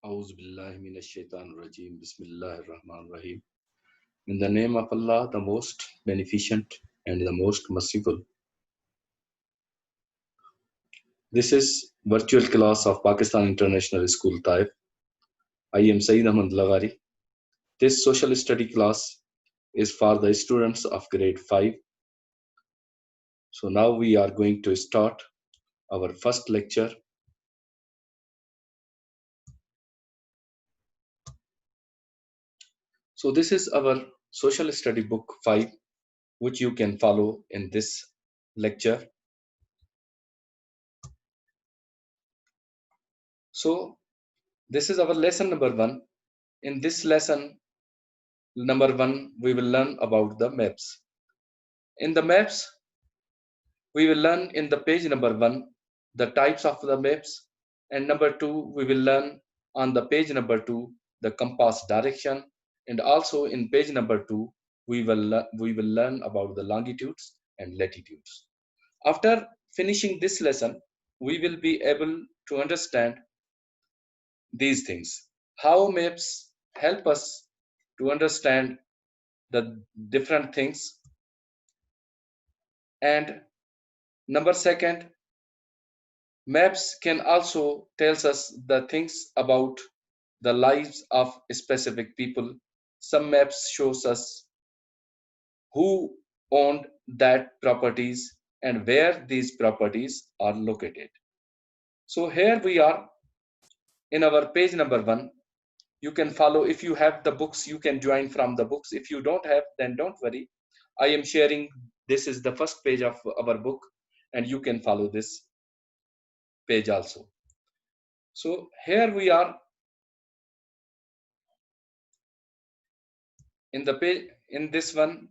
A'udhu billahi minash shaitanir rajim. Bismillahir Rahmanir Rahim. In the name of Allah, the most beneficent and the most merciful. This is virtual class of Pakistan International School Taif. I am Saeed Ahmad Lagari. This social study class is for the students of grade 5. So now we are going to start our first lecture. So this is our social study book 5, which you can follow in this lecture. So this is our lesson number 1. In this lesson number 1, we will learn about the maps. In the maps, we will learn in the page number 1 the types of the maps, and number 2, we will learn on the page number 2 the compass direction, and also in page number 2 we will learn about the longitudes and latitudes. After finishing this lesson, we will be able to understand these things. How maps help us to understand the different things, and number second, maps can also tells us the things about the lives of specific people. Some maps shows us who owned that properties and where these properties are located. So here we are in our page number 1. You can follow. If you have the books, you can join from the books. If you don't have, then don't worry. I am sharing. This is the first page of our book, and you can follow this page also. So here we are in the page. In this one,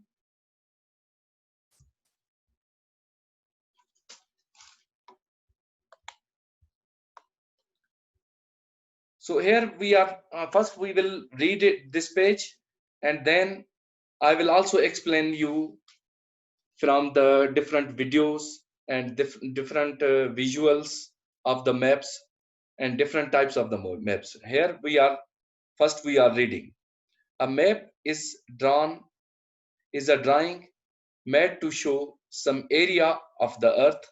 so here we are. First, we will read this page, and then I will also explain you from the different videos and different visuals of the maps and different types of the maps. Here we are. First, we are reading. A map is a drawing made to show some area of the earth.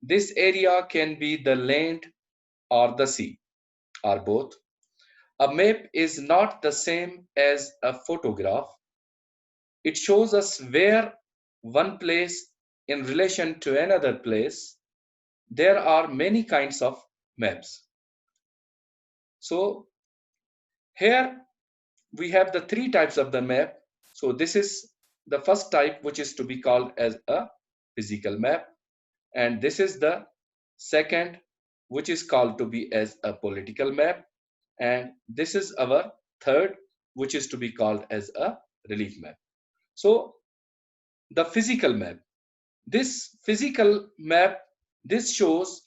This area can be the land or the sea, or both. A map is not the same as a photograph. It shows us where one place in relation to another place. There are many kinds of maps. So here we have the 3 types of the map. So this is the first type, which is to be called as a physical map, and this is the second, which is called to be as a political map, and this is our third, which is to be called as a relief map. So the physical map, this physical map, this shows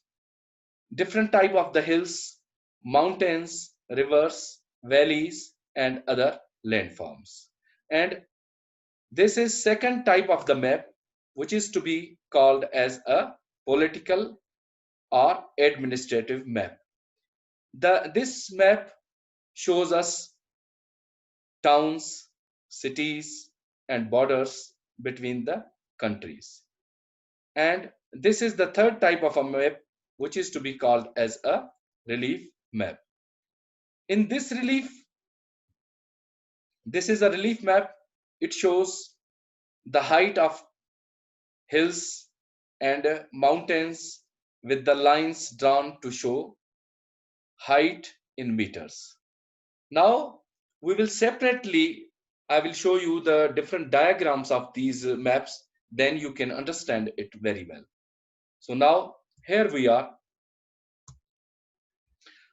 different type of the hills, mountains, rivers, valleys, and other landforms. And this is second type of the map, which is to be called as a political or administrative map. This map shows us towns, cities, and borders between the countries. And this is the third type of a map, which is to be called as a relief map. In this relief, this is a relief map. It shows the height of hills and mountains with the lines drawn to show height in meters. Now we will separately, I will show you the different diagrams of these maps, then you can understand it very well. So now here we are.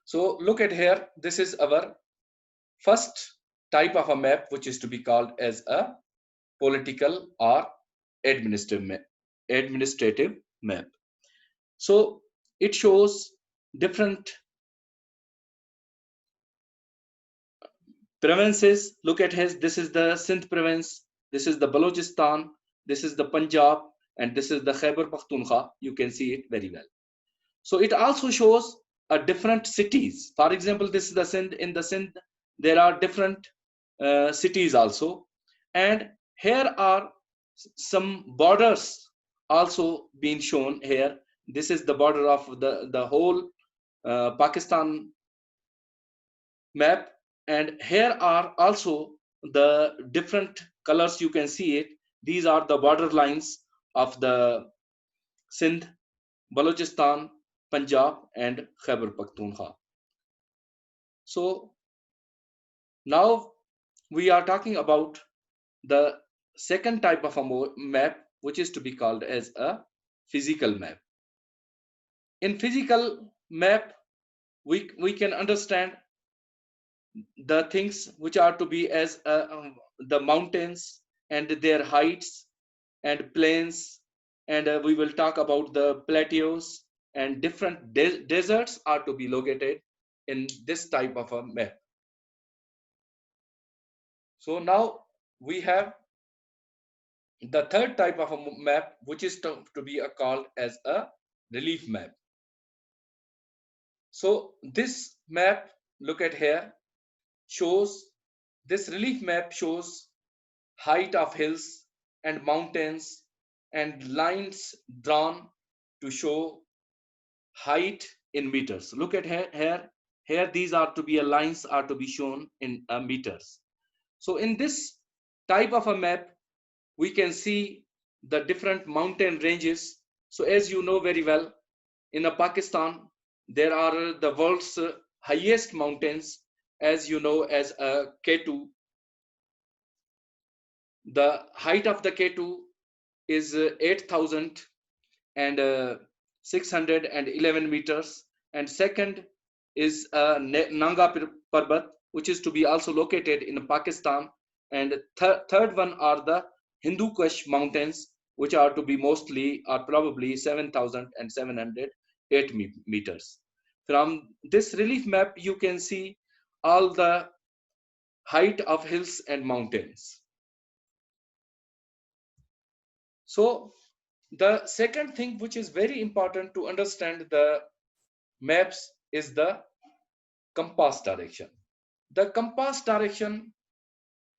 So look at here, this is our first type of a map, which is to be called as a political or administrative map. So it shows different provinces. Look at his, this is the Sindh province, this is the Balochistan, this is the Punjab, and this is the Khyber Pakhtunkhwa. You can see it very well. So it also shows different cities. For example, this is the Sindh. In the Sindh, there are different cities also, and here are some borders also being shown here. This is the border of the whole Pakistan map, and here are also the different colors. You can see it. These are the border lines of the Sindh, Balochistan, Punjab, and Khyber Pakhtunkhwa. So now we are talking about the second type of a map, which is to be called as a physical map. In physical map, we can understand the things which are to be as the mountains and their heights and plains, and we will talk about the plateaus, and different deserts are to be located in this type of a map. So now we have the third type of a map, which is to be called as a relief map. So this map, look at here, shows, this relief map shows height of hills and mountains and lines drawn to show height in meters. Look at here these are to be lines are to be shown in meters. So in this type of a map, we can see the different mountain ranges. So as you know very well, in Pakistan, there are the world's highest mountains, as you know, as K2. The height of the K2 is 8,611 meters, and second is Nanga Parbat, which is to be also located in Pakistan, and third one are the Hindu Kush mountains, which are to be mostly or probably 7,708 meters. From this relief map, you can see all the height of hills and mountains. So the second thing which is very important to understand the maps is the compass direction. The compass direction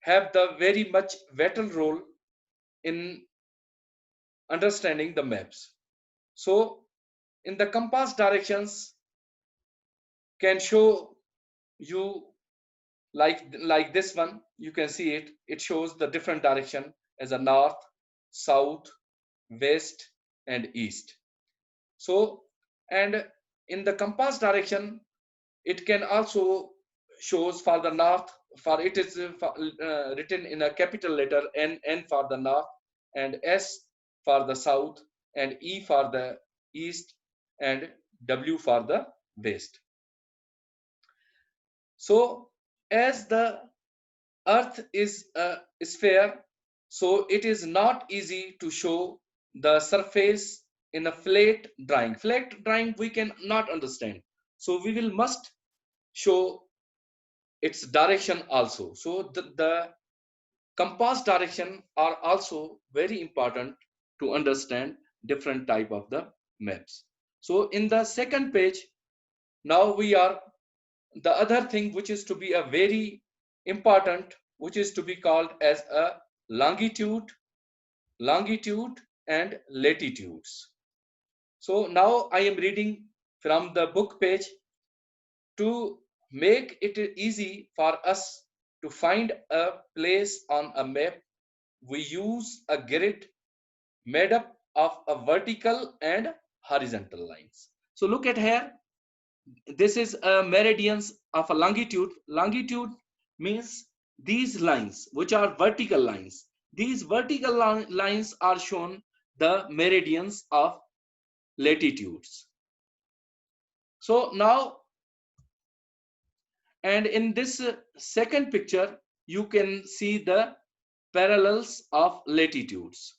have the very much vital role in understanding the maps. So in the compass directions can show you like this one, you can see it. It shows the different direction as a north, south, west, and east. So, and in the compass direction, it can also shows for the north, for it is written in a capital letter N for the north, and S for the south, and E for the east, and W for the west. So as the earth is a sphere, so it is not easy to show the surface in a flat drawing. Flat drawing we can not understand, so we will must show its direction also. So the compass direction are also very important to understand different type of the maps. So in the second page, now we are the other thing which is to be a very important, which is to be called as a longitude and latitudes. So now I am reading from the book page. To make it easy for us to find a place on a map, we use a grid made up of a vertical and horizontal lines. So look at here. This is a meridians of a longitude. Longitude means these lines, which are vertical lines. These vertical lines are shown the meridians of latitudes. So now, and in this second picture, you can see the parallels of latitudes.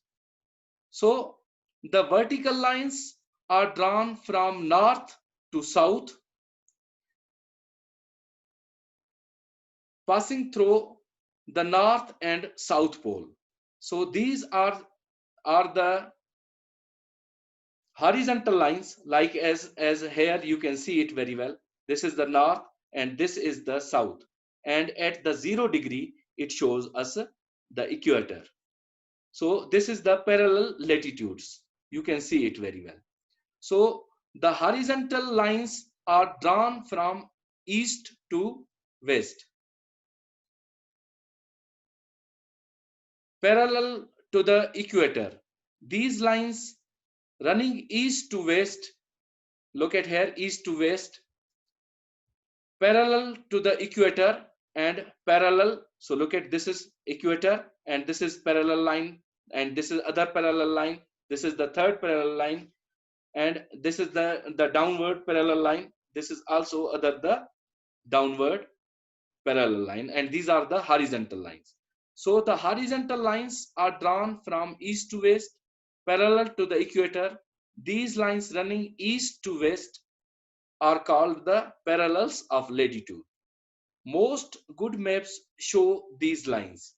So the vertical lines are drawn from north to south, passing through the north and south pole. So these are the horizontal lines, like as here you can see it very well. This is the north and this is the south, and at the 0 degree it shows us the equator. So this is the parallel latitudes. You can see it very well. So the horizontal lines are drawn from east to west, parallel to the equator. These lines running east to west, look at here, east to west, parallel to the equator and parallel. So look at, this is equator and this is parallel line and this is other parallel line. This is the third parallel line and this is the downward parallel line. This is also the downward parallel line, and these are the horizontal lines. So the horizontal lines are drawn from east to west, parallel to the equator. These lines running east to west are called the parallels of latitude. Most good maps show these lines.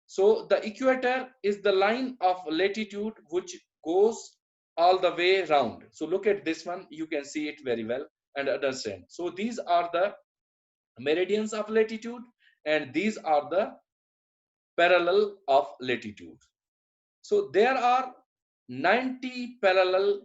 So the equator is the line of latitude which goes all the way round. So look at this one, you can see it very well and understand. So these are the meridians of latitude and these are the parallel of latitude. So there are 90 parallel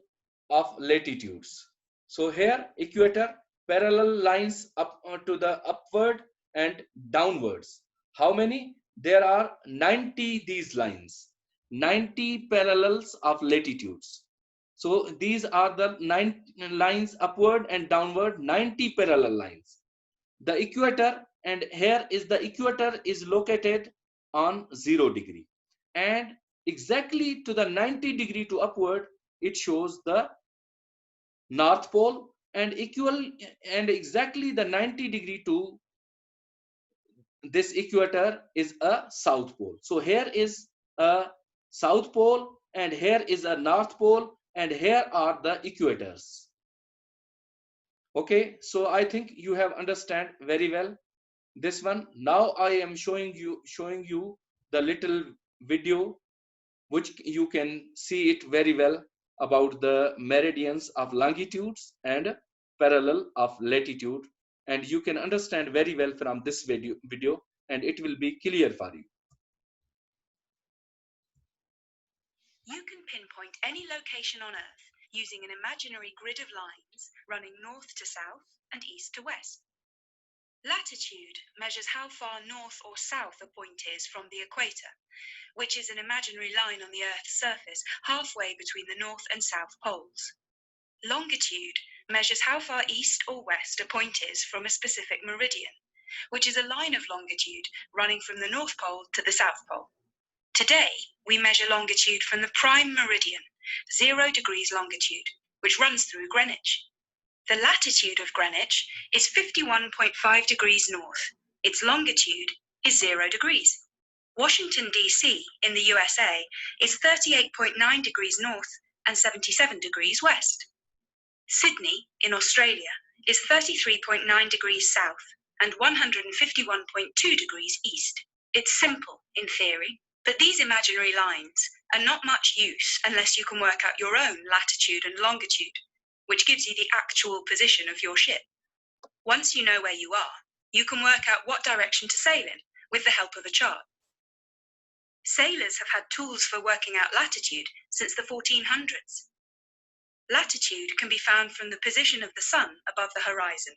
of latitudes. So here equator parallel lines up to the upward and downwards. How many? There are 90 these lines, 90 parallels of latitudes. So these are the 9 lines upward and downward, 90 parallel lines. The equator, and here is the equator is located on 0 degree, and exactly to the 90 degree to upward it shows the north pole, and equal and exactly the 90 degree to this equator is a south pole. So here is a south pole and here is a north pole and here are the equators. Okay, so I think you have understand very well this one. Now I am showing you the little video which you can see it very well about the meridians of longitudes and parallel of latitude, and you can understand very well from this video and it will be clear for you. You can pinpoint any location on Earth using an imaginary grid of lines running north to south and east to west. Latitude measures how far north or south a point is from the equator, which is an imaginary line on the Earth's surface halfway between the north and south poles. Longitude measures how far east or west a point is from a specific meridian, which is a line of longitude running from the North Pole to the South Pole. Today, we measure longitude from the prime meridian, 0 degrees longitude, which runs through Greenwich. The latitude of Greenwich is 51.5 degrees north. Its longitude is 0 degrees. Washington, D.C. in the USA is 38.9 degrees north and 77 degrees west. Sydney in Australia is 33.9 degrees south and 151.2 degrees east. It's simple in theory, but these imaginary lines are not much use unless you can work out your own latitude and longitude, which gives you the actual position of your ship. Once you know where you are, you can work out what direction to sail in with the help of a chart. Sailors have had tools for working out latitude since the 1400s. Latitude can be found from the position of the sun above the horizon.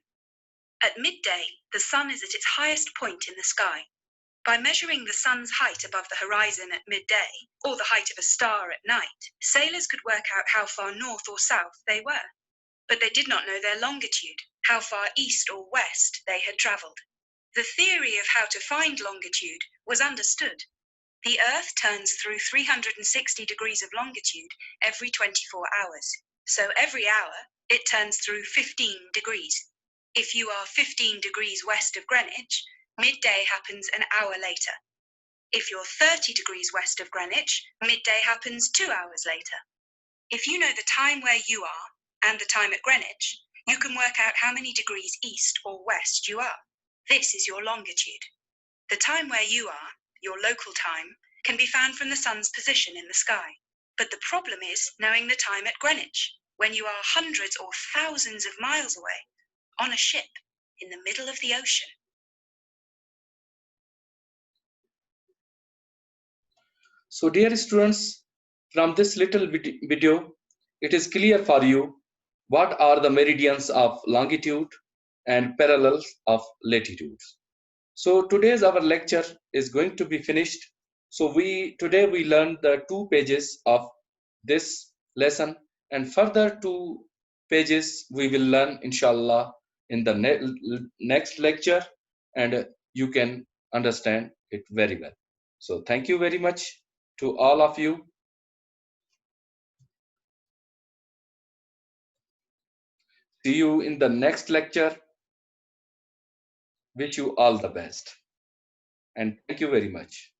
At midday, the sun is at its highest point in the sky. By measuring the sun's height above the horizon at midday, or the height of a star at night, sailors could work out how far north or south they were. But they did not know their longitude, how far east or west they had travelled. The theory of how to find longitude was understood. The Earth turns through 360 degrees of longitude every 24 hours. So every hour, it turns through 15 degrees. If you are 15 degrees west of Greenwich, midday happens an hour later. If you're 30 degrees west of Greenwich, midday happens 2 hours later. If you know the time where you are and the time at Greenwich, you can work out how many degrees east or west you are. This is your longitude. The time where you are, your local time, can be found from the sun's position in the sky. But the problem is knowing the time at Greenwich. when you are hundreds or thousands of miles away on a ship in the middle of the ocean. So dear students, from this little video, it is clear for you what are the meridians of longitude and parallels of latitudes. So today's our lecture is going to be finished. So today we learned the 2 pages of this lesson, and further 2 pages we will learn inshallah in the next lecture, and you can understand it very well. So thank you very much to all of you. See you in the next lecture. Wish you all the best, and thank you very much.